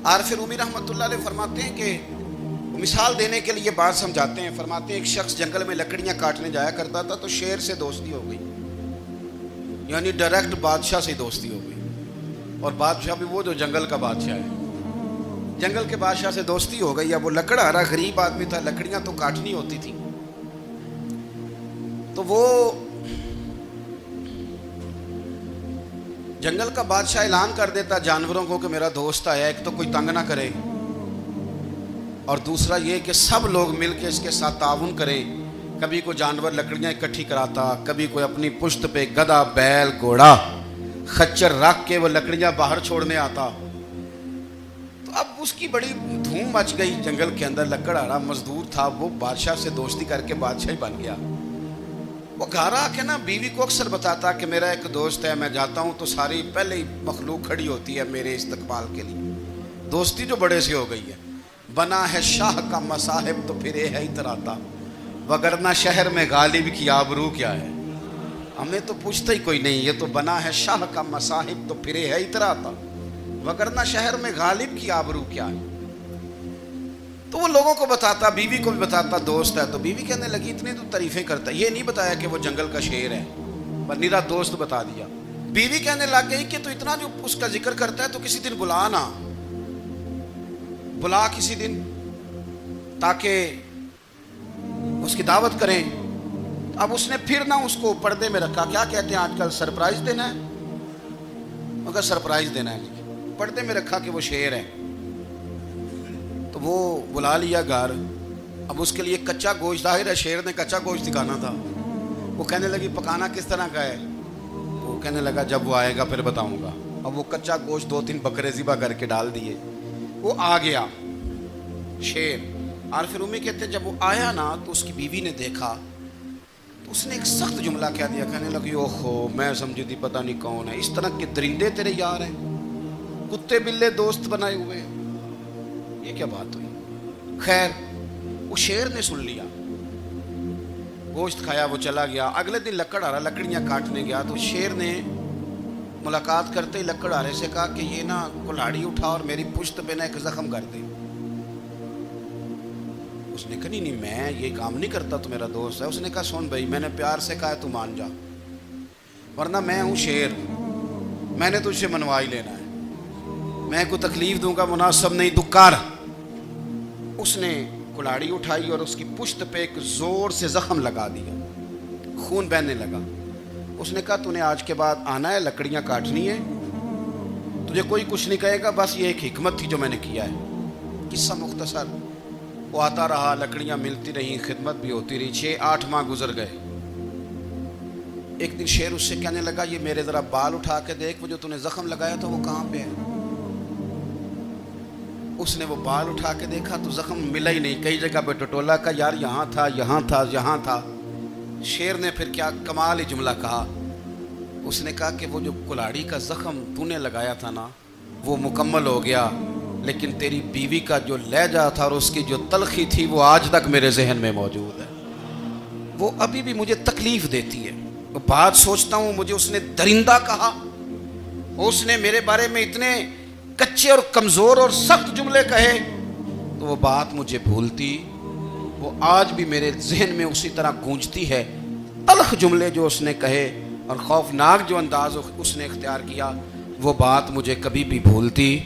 عارف رومی رحمۃ اللہ علیہ فرماتے ہیں کہ مثال دینے کے لیے بات سمجھاتے ہیں. فرماتے ہیں ایک شخص جنگل میں لکڑیاں کاٹنے جایا کرتا تھا تو شیر سے دوستی ہو گئی, یعنی ڈائریکٹ بادشاہ سے دوستی ہو گئی. اور بادشاہ بھی وہ جو جنگل کا بادشاہ ہے, جنگل کے بادشاہ سے دوستی ہو گئی. اب وہ لکڑہارا غریب آدمی تھا, لکڑیاں تو کاٹنی ہوتی تھی. تو وہ جنگل کا بادشاہ اعلان کر دیتا جانوروں کو کہ میرا دوست آیا, ایک تو کوئی تنگ نہ کرے, اور دوسرا یہ کہ سب لوگ مل کے اس کے ساتھ تعاون کریں. کبھی کوئی جانور لکڑیاں اکٹھی کراتا, کبھی کوئی اپنی پشت پہ گدھا, بیل, گھوڑا, خچر رکھ کے وہ لکڑیاں باہر چھوڑنے آتا. تو اب اس کی بڑی دھوم مچ گئی جنگل کے اندر. لکڑہارا مزدور تھا, وہ بادشاہ سے دوستی کر کے بادشاہ ہی بن گیا. وہ گھر آ کے نا بیوی کو اکثر بتاتا کہ میرا ایک دوست ہے, میں جاتا ہوں تو ساری پہلے ہی مخلوق کھڑی ہوتی ہے میرے استقبال کے لیے. دوستی جو بڑے سے ہو گئی ہے. بنا ہے شاہ کا مصاحب تو پھر ہے اتراتا, وگرنہ شہر میں غالب کی آبرو کیا ہے. ہمیں تو پوچھتا ہی کوئی نہیں, یہ تو بنا ہے شاہ کا مصاحب تو پھر ہے اتراتا, وگرنہ شہر میں غالب کی آبرو کیا ہے. تو وہ لوگوں کو بتاتا, بیوی کو بھی بتاتا دوست ہے. تو بیوی کہنے لگی اتنی تو تعریفیں کرتا, یہ نہیں بتایا کہ وہ جنگل کا شیر ہے, پر نیرا دوست بتا دیا. بیوی کہنے لگ گئی کہ تو اتنا جو اس کا ذکر کرتا ہے تو کسی دن بلا کسی دن تاکہ اس کی دعوت کریں. اب اس نے پھر نہ اس کو پردے میں رکھا. کیا کہتے ہیں آج کل, سرپرائز دینا ہے, مگر سرپرائز دینا ہے جی, پردے میں رکھا کہ وہ شیر ہے. تو وہ بلا لیا گھر. اب اس کے لیے کچا گوشت, ظاہر ہے شیر نے کچا گوشت دکھانا تھا. وہ کہنے لگی پکانا کس طرح کا ہے. وہ کہنے لگا جب وہ آئے گا پھر بتاؤں گا. اب وہ کچا گوشت 2-3 بکرے ذبح کر کے ڈال دیے. وہ آ گیا شیر. عارف رومی کہتے ہیں جب وہ آیا نا تو اس کی بیوی نے دیکھا تو اس نے ایک سخت جملہ کہہ دیا. کہنے لگی اوہو, میں سمجھی تھی پتہ نہیں کون ہے, اس طرح کے درندے تیرے یار ہیں, کتے بلے دوست بنائے ہوئے ہیں, یہ کیا بات ہوئی. خیر وہ شیر نے سن لیا, گوشت کھایا, وہ چلا گیا. اگلے دن لکڑہارا لکڑیاں کاٹنے گیا تو شیر نے ملاقات کرتے ہی لکڑہارے سے کہا کہ یہ نا کلاڑی اٹھا اور میری پشت پہ نا ایک زخم کر دے. اس نے کہا نہیں میں یہ کام نہیں کرتا, تو میرا دوست ہے. اس نے کہا سن بھائی, میں نے پیار سے کہا ہے تو مان جا, ورنہ میں ہوں شیر, میں نے تجھ سے منوا ہی لینا ہے, میں کوئی تکلیف دوں گا مناسب نہیں, تو کر. اس نے کلاڑی اٹھائی اور اس کی پشت پہ ایک زور سے زخم لگا دیا, خون بہنے لگا. اس نے کہا تو نے آج کے بعد آنا ہے, لکڑیاں کاٹنی ہے, تجھے کوئی کچھ نہیں کہے گا, بس یہ ایک حکمت تھی جو میں نے کیا ہے. قصہ مختصر. وہ آتا رہا, لکڑیاں ملتی رہیں, خدمت بھی ہوتی رہی. 6-8 ماہ گزر گئے. ایک دن شیر اس سے کہنے لگا یہ میرے ذرا بال اٹھا کے دیکھ, وہ جو تو نے زخم لگایا تھا وہ کہاں پہ ہے. اس نے وہ بال اٹھا کے دیکھا تو زخم ملا ہی نہیں, کئی جگہ پہ ٹٹولا کا یار یہاں تھا یہاں تھا یہاں تھا. شیر نے پھر کیا کمال ہی جملہ کہا. اس نے کہا کہ وہ جو کلاڑی کا زخم تو نے لگایا تھا نا وہ مکمل ہو گیا, لیکن تیری بیوی کا جو لہجہ تھا اور اس کی جو تلخی تھی وہ آج تک میرے ذہن میں موجود ہے, وہ ابھی بھی مجھے تکلیف دیتی ہے. وہ بات سوچتا ہوں مجھے اس نے درندہ کہا, اس نے میرے بارے میں اتنے کچے اور کمزور اور سخت جملے کہے, تو وہ بات مجھے بھولتی, وہ آج بھی میرے ذہن میں اسی طرح گونجتی ہے. تلخ جملے جو اس نے کہے اور خوفناک جو انداز اس نے اختیار کیا, وہ بات مجھے کبھی بھی بھولتی.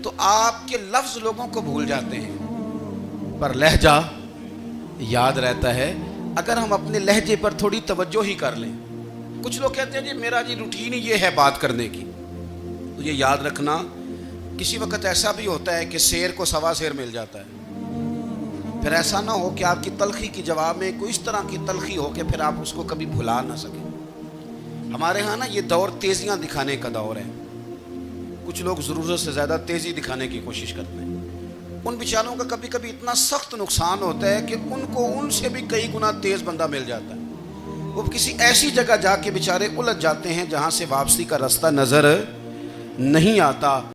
تو آپ کے لفظ لوگوں کو بھول جاتے ہیں, پر لہجہ یاد رہتا ہے اگر ہم اپنے لہجے پر تھوڑی توجہ ہی کر لیں. کچھ لوگ کہتے ہیں جی میرا جی روٹین ہی یہ ہے بات کرنے کی, تو یہ یاد رکھنا کسی وقت ایسا بھی ہوتا ہے کہ شیر کو سوا شیر مل جاتا ہے. پھر ایسا نہ ہو کہ آپ کی تلخی کی جواب میں کوئی اس طرح کی تلخی ہو کہ پھر آپ اس کو کبھی بھلا نہ سکیں. ہمارے ہاں نا یہ دور تیزیاں دکھانے کا دور ہے. کچھ لوگ ضرورت سے زیادہ تیزی دکھانے کی کوشش کرتے ہیں. ان بیچاروں کا کبھی کبھی اتنا سخت نقصان ہوتا ہے کہ ان کو ان سے بھی کئی گنا تیز بندہ مل جاتا ہے. وہ کسی ایسی جگہ جا کے بیچارے الجھ جاتے ہیں جہاں سے واپسی کا راستہ نظر نہیں آتا.